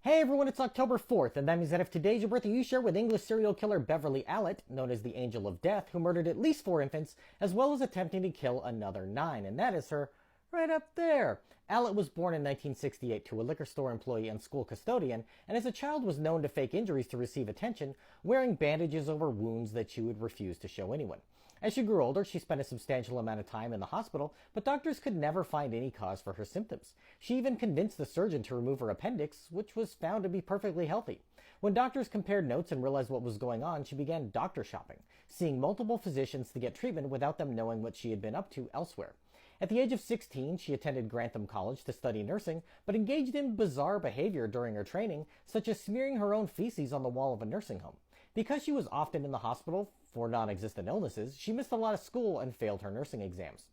Hey everyone, it's October 4th, and that means that if today's your birthday, you share with English serial killer Beverly Allitt, known as the Angel of Death, who murdered at least 4 infants, as well as attempting to kill another 9, and that is her right up there. Allitt was born in 1968 to a liquor store employee and school custodian, and as a child was known to fake injuries to receive attention, wearing bandages over wounds that she would refuse to show anyone. As she grew older, she spent a substantial amount of time in the hospital, but doctors could never find any cause for her symptoms. She even convinced the surgeon to remove her appendix, which was found to be perfectly healthy. When doctors compared notes and realized what was going on, she began doctor shopping, seeing multiple physicians to get treatment without them knowing what she had been up to elsewhere. At the age of 16, she attended Grantham College to study nursing, but engaged in bizarre behavior during her training, such as smearing her own feces on the wall of a nursing home. Because she was often in the hospital for non-existent illnesses, she missed a lot of school and failed her nursing exams.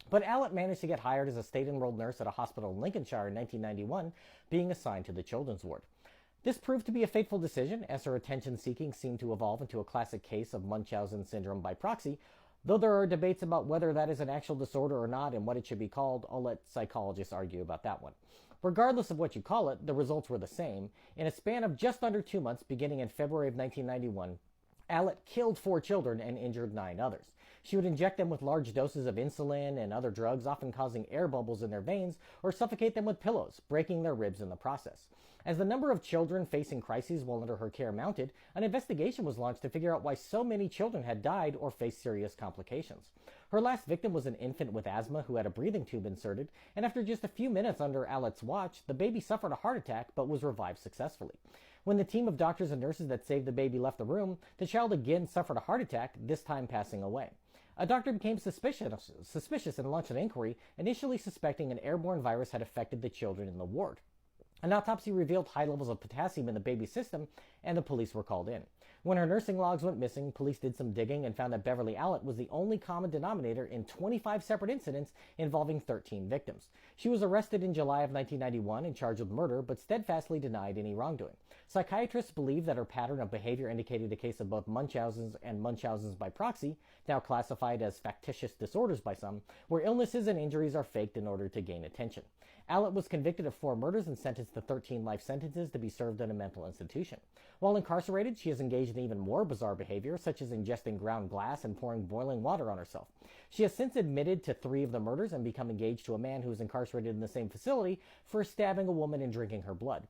But Allitt managed to get hired as a state-enrolled nurse at a hospital in Lincolnshire in 1991, being assigned to the children's ward. This proved to be a fateful decision, as her attention-seeking seemed to evolve into a classic case of Munchausen syndrome by proxy. Though there are debates about whether that is an actual disorder or not and what it should be called, I'll let psychologists argue about that one. Regardless of what you call it, the results were the same. In a span of just under 2 months, beginning in February of 1991, Allitt killed 4 children and injured 9 others. She would inject them with large doses of insulin and other drugs, often causing air bubbles in their veins, or suffocate them with pillows, breaking their ribs in the process. As the number of children facing crises while under her care mounted, an investigation was launched to figure out why so many children had died or faced serious complications. Her last victim was an infant with asthma who had a breathing tube inserted, and after just a few minutes under Allitt's watch, the baby suffered a heart attack but was revived successfully. When the team of doctors and nurses that saved the baby left the room, the child again suffered a heart attack, this time passing away. A doctor became suspicious and launched an inquiry, initially suspecting an airborne virus had affected the children in the ward. An autopsy revealed high levels of potassium in the baby's system, and the police were called in. When her nursing logs went missing, police did some digging and found that Beverly Allitt was the only common denominator in 25 separate incidents involving 13 victims. She was arrested in July of 1991 and charged with murder, but steadfastly denied any wrongdoing. Psychiatrists believe that her pattern of behavior indicated a case of both Munchausen's and Munchausen's by proxy, now classified as factitious disorders by some, where illnesses and injuries are faked in order to gain attention. Allitt was convicted of 4 murders and sentenced to 13 life sentences to be served in a mental institution. While incarcerated, she has engaged in even more bizarre behavior, such as ingesting ground glass and pouring boiling water on herself. She has since admitted to 3 of the murders and become engaged to a man who is incarcerated in the same facility for stabbing a woman and drinking her blood.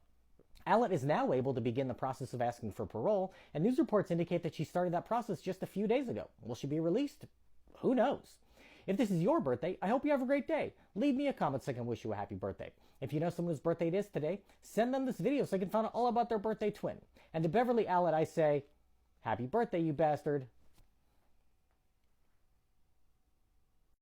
Allitt is now able to begin the process of asking for parole, and news reports indicate that she started that process just a few days ago. Will she be released? Who knows? If this is your birthday, I hope you have a great day. Leave me a comment so I can wish you a happy birthday. If you know someone whose birthday it is today, send them this video so I can find out all about their birthday twin. And to Beverly Allitt, I say, happy birthday, you bastard.